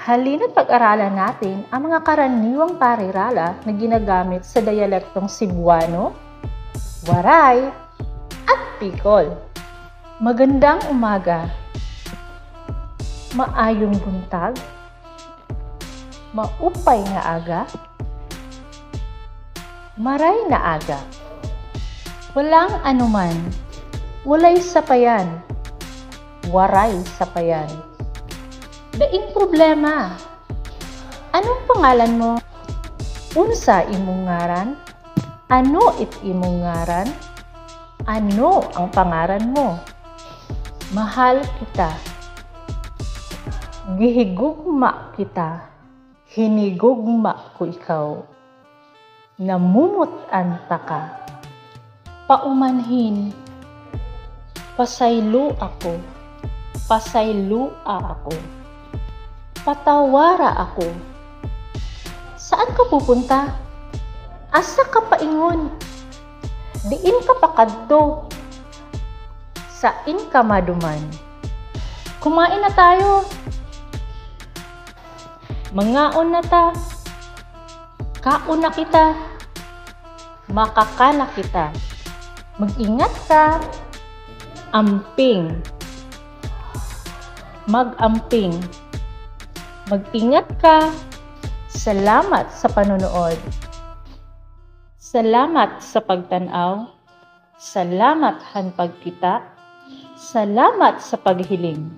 Halina't pag-aralan natin ang mga karaniwang parirala na ginagamit sa diyalektong Cebuano, Waray, at Bicol. Magandang umaga, maayong buntag, maupay nga aga, maray na aga. Walang anuman, walay sapayan, waray sapayan. Daing problema. Anong pangalan mo? Unsa imong ngaran? Ano it imong ngaran? Ano ang pangaran mo? Mahal kita. Gihigugma kita. Hinigugma ko ikaw. Namumutan ta ka. Paumanhin. Pasaylo ako. Pasaylua ako. Patawara ako. Saan ka pupunta? Asa ka paingon? Diin ka pakadto? Sain ka maduman? Kumain na tayo. Mangaon na ta. Kaon na kita. Makakana kita. Mag-ingat ka. Amping. Mag-amping. Mag-ingat ka. Salamat sa panonood. Salamat sa pagtanaw. Salamat han pagkita. Salamat sa paghiling.